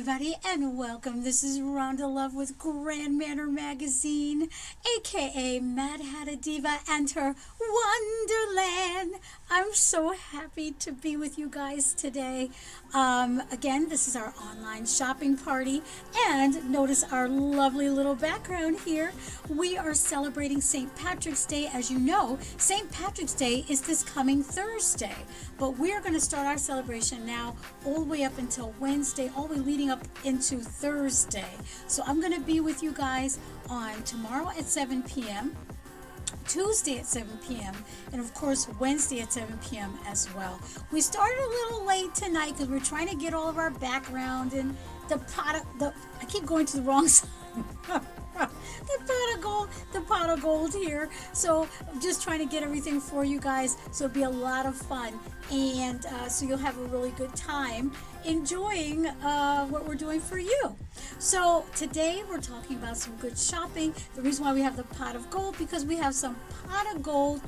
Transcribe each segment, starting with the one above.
everybody, and welcome. This is Rhonda Love with Grand Manor Magazine, aka Mad Hatter Diva and her Wonderland. I'm so happy to be with you guys today. Again, this is our online shopping party, and notice our lovely little background here. We are celebrating St. Patrick's Day. As you know, St. Patrick's Day is this coming Thursday, but we're going to start our celebration now all the way up until Wednesday, all the way leading up into Thursday. So I'm going to be with you guys on tomorrow at 7 p.m., Tuesday at 7 p.m., and of course Wednesday at 7 p.m. as well. We started a little late tonight because we're trying to get all of our background and I keep going to the wrong side. the pot of gold here. So I'm just trying to get everything for you guys, so it'll be a lot of fun, and so you'll have a really good time enjoying what we're doing for you. So today we're talking about some good shopping. The reason why we have the pot of gold, because we have some pot of gold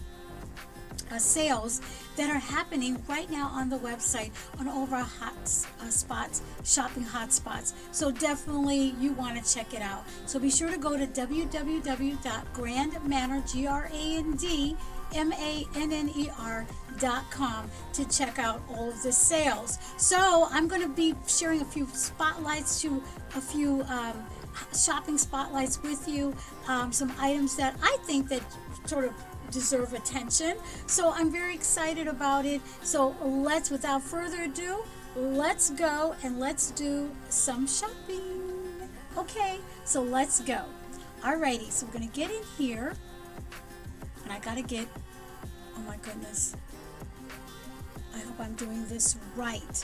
sales that are happening right now on the website on all of our spots, shopping hotspots. So definitely you want to check it out. So be sure to go to www.grandmanor.com to check out all of the sales. So I'm going to be sharing a few spotlights to a few shopping spotlights with you, some items that I think that sort of deserve attention. So I'm very excited about it. So without further ado, let's go and let's do some shopping. Okay, so let's go. Alrighty, so we're gonna get in here, and I gotta get, oh my goodness, I hope I'm doing this right.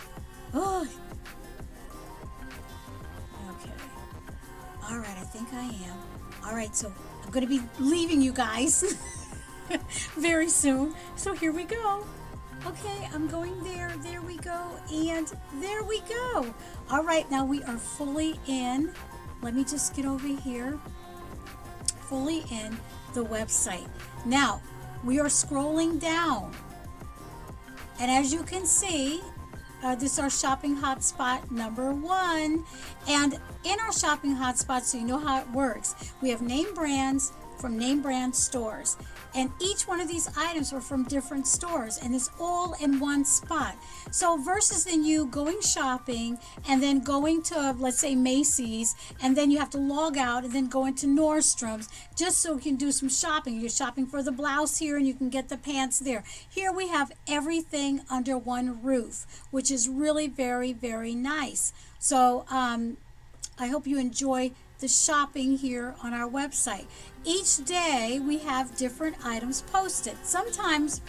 Oh, okay. Alright, I think I am. Alright, so I'm gonna be leaving you guys very soon. So here we go. Okay, I'm going there. There we go. And there we go. All right, now we are fully in. Let me just get over here. Fully in the website. Now, we are scrolling down. And as you can see, this is our shopping hotspot number 1. And in our shopping hotspot, so you know how it works, we have name brands from name brand stores. And each one of these items are from different stores, and it's all in one spot. So versus than you going shopping and then going to, let's say, Macy's, and then you have to log out and then go into Nordstrom's just so you can do some shopping. You're shopping for the blouse here and you can get the pants there. Here we have everything under one roof, which is really very, very nice. So I hope you enjoy the shopping here on our website. Each day we have different items posted. Sometimes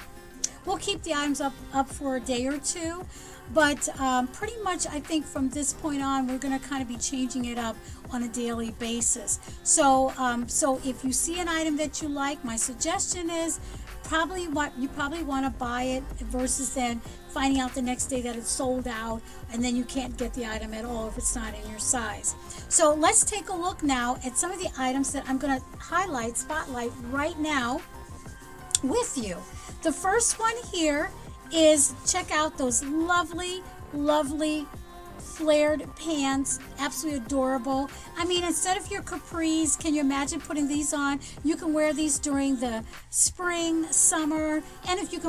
we'll keep the items up for a day or two, but pretty much I think from this point on we're going to kind of be changing it up on a daily basis. So so if you see an item that you like, my suggestion is you probably want to buy it versus then finding out the next day that it's sold out and then you can't get the item at all if it's not in your size. So let's take a look now at some of the items that I'm going to spotlight right now with you. The first one here is, check out those lovely, lovely flared pants. Absolutely adorable. I mean, instead of your capris, can you imagine putting these on? You can wear these during the spring, summer, and if you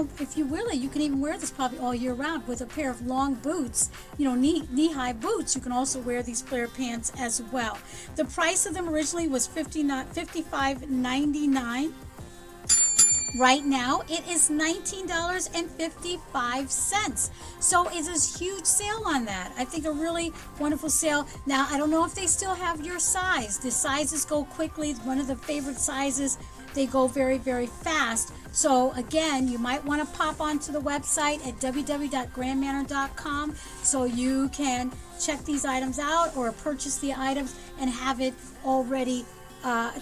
really, you can even wear this probably all year round with a pair of long boots, you know, knee-high boots. You can also wear these flared pants as well. The price of them originally was $55.99. Right now it is $19.55. So it's a huge sale on that. I think a really wonderful sale. Now I don't know if they still have your size. The sizes go quickly. It's one of the favorite sizes. They go very, very fast. So again, you might want to pop onto the website at www.grandmanor.com so you can check these items out or purchase the items and have it already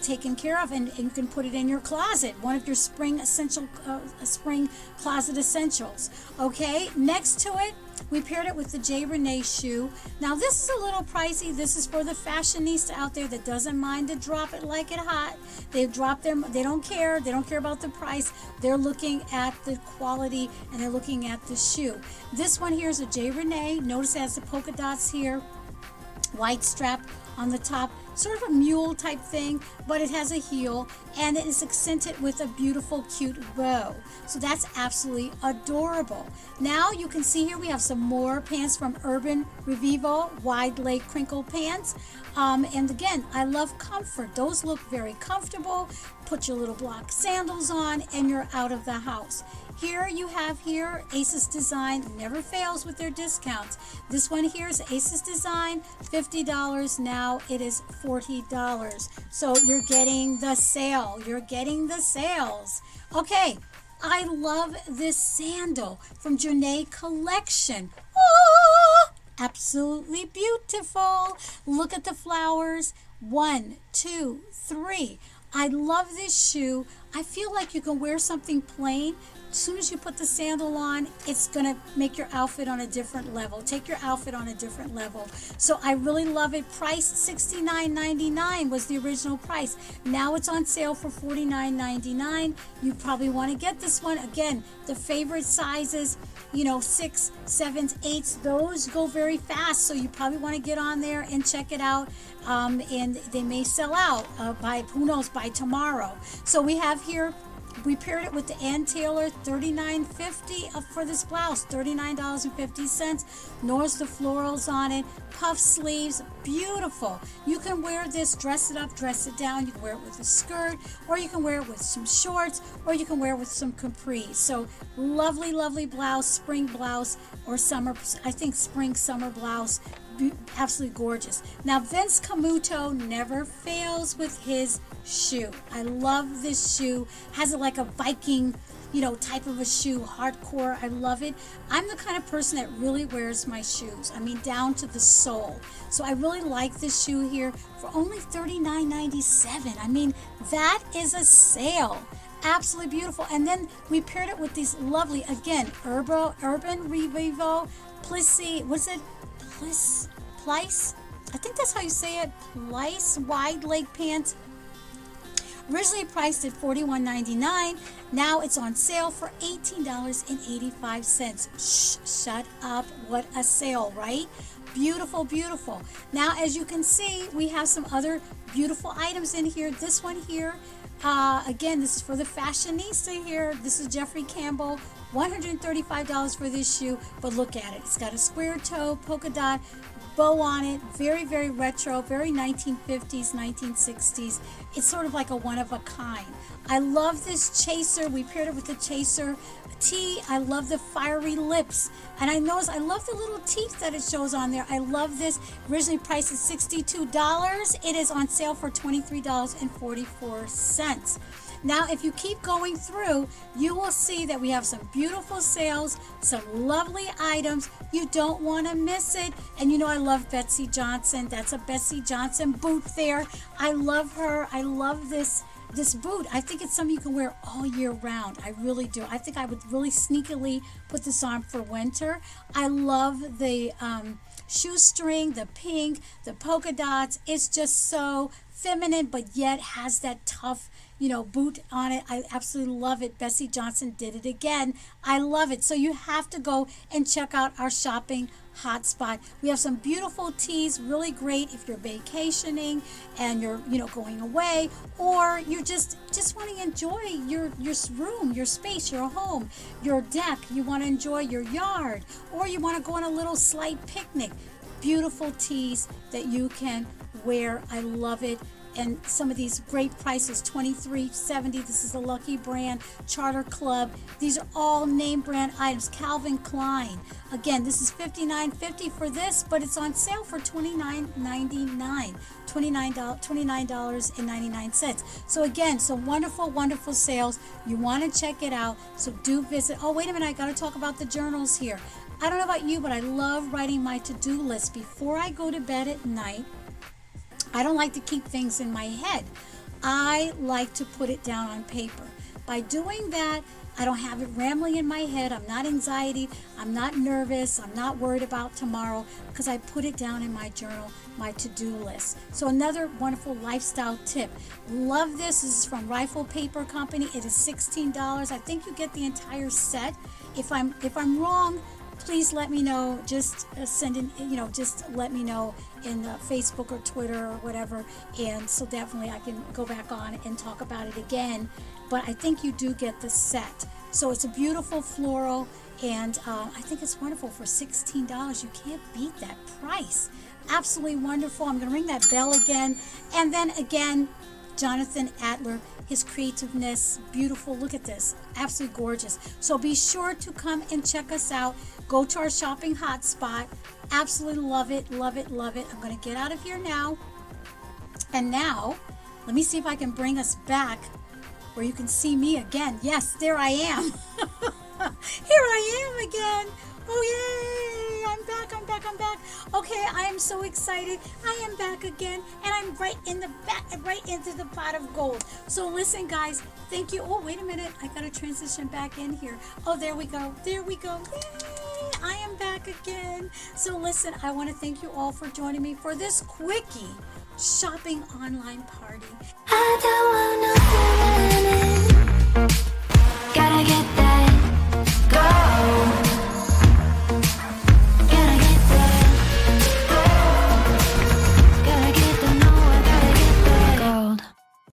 taken care of, and you can put it in your closet, one of your spring closet essentials. Okay, next to it we paired it with the J. Renee shoe. Now this is a little pricey. This is for the fashionista out there that doesn't mind to drop it like it hot. They drop them, they don't care about the price. They're looking at the quality and they're looking at the shoe. This one here is a J. Renee. Notice it has the polka dots here. white strap on the top, sort of a mule type thing, but it has a heel and it is accented with a beautiful cute bow. So that's absolutely adorable. Now you can see here we have some more pants from Urban Revivo, wide leg crinkle pants. And again, I love comfort. Those look very comfortable. Put your little black sandals on and you're out of the house. Here you have here Aces Design, never fails with their discounts. This one here is Aces Design, $50. Now it is $40. So you're getting the sale. You're getting the sales. Okay, I love this sandal from Janae Collection. Oh, absolutely beautiful. Look at the flowers. 1, 2, 3. I love this shoe. I feel like you can wear something plain. As soon as you put the sandal on, it's going to make your outfit on a different level. Take your outfit on a different level. So I really love it. Priced $69.99 was the original price. Now it's on sale for $49.99. You probably want to get this one. Again, the favorite sizes, 6, 7, 8, those go very fast. So you probably want to get on there and check it out. And they may sell out by, who knows, by tomorrow. So we have here, we paired it with the Ann Taylor $39.50 for this blouse, $39.50. Notice the florals on it, puff sleeves, beautiful. You can wear this, dress it up, dress it down. You can wear it with a skirt, or you can wear it with some shorts, or you can wear it with some capris. So lovely, lovely blouse, spring blouse, or summer, I think spring, summer blouse. Absolutely gorgeous. Now Vince Camuto never fails with his shoe. I love this shoe. Has it like a Viking, type of a shoe, hardcore. I love it. I'm the kind of person that really wears my shoes. I mean, down to the sole. So I really like this shoe here for only $39.97. I mean, that is a sale. Absolutely beautiful. And then we paired it with these lovely, again, Urban Revivo, Plissy, what's it? Plice? I think that's how you say it. Plice wide leg pants. Originally priced at $41.99. Now it's on sale for $18.85. Shh, shut up. What a sale, right? Beautiful, beautiful. Now, as you can see, we have some other beautiful items in here. This one here, again, this is for the fashionista here. This is Jeffrey Campbell. $135 for this shoe, but look at it. It's got a square toe, polka dot, bow on it. Very, very retro, very 1950s, 1960s. It's sort of like a one of a kind. I love this chaser. We paired it with the chaser tee. I love the fiery lips. And I love the little teeth that it shows on there. I love this. Originally priced at $62. It is on sale for $23.44. Now, if you keep going through, you will see that we have some beautiful sales, some lovely items. You don't want to miss it. And I love Betsy Johnson. That's a Betsy Johnson boot there. I love her. I love this boot. I think it's something you can wear all year round. I really do. I think I would really sneakily put this on for winter. I love the shoestring, the pink, the polka dots. It's just so feminine, but yet has that tough, boot on it. I absolutely love it. Bessie Johnson did it again. I love it. So you have to go and check out our shopping hotspot. We have some beautiful tees, really great if you're vacationing and you're, going away, or you're just want to enjoy your room, your space, your home, your deck. You want to enjoy your yard, or you want to go on a little slight picnic. Beautiful tees that you can wear. I love it. And some of these great prices, $23.70. This is a Lucky Brand, Charter Club. These are all name brand items. Calvin Klein. Again, this is $59.50 for this, but it's on sale for $29.99. $29.99. So again, some wonderful, wonderful sales. You want to check it out. So do visit. Oh, wait a minute. I got to talk about the journals here. I don't know about you, but I love writing my to-do list before I go to bed at night. I don't like to keep things in my head. I like to put it down on paper. By doing that, I don't have it rambling in my head. I'm not anxiety. I'm not nervous. I'm not worried about tomorrow because I put it down in my journal, my to-do list. So another wonderful lifestyle tip. Love this. This is from Rifle Paper Company. It is $16. I think you get the entire set. If I'm wrong, please let me know. Just send in, just let me know in Facebook or Twitter or whatever, and so definitely I can go back on and talk about it again. But I think you do get the set. So it's a beautiful floral, and I think it's wonderful for $16. You can't beat that price. Absolutely wonderful. I'm going to ring that bell again. And then again, Jonathan Adler, his creativeness, beautiful. Look at this. Absolutely gorgeous. So be sure to come and check us out. Go to our shopping hotspot. Absolutely love it, love it, love it. I'm going to get out of here now. And now, let me see if I can bring us back where you can see me again. Yes, there I am. Here I am again. Oh, yay. I'm back, I'm back, I'm back. Okay, I am so excited. I am back again, and I'm right in the back, right into the pot of gold. So listen, guys, thank you. Oh, wait a minute. I got to transition back in here. Oh, there we go. There we go. Yay. I am back again. So listen, I want to thank you all for joining me for this quickie shopping online party. I don't want to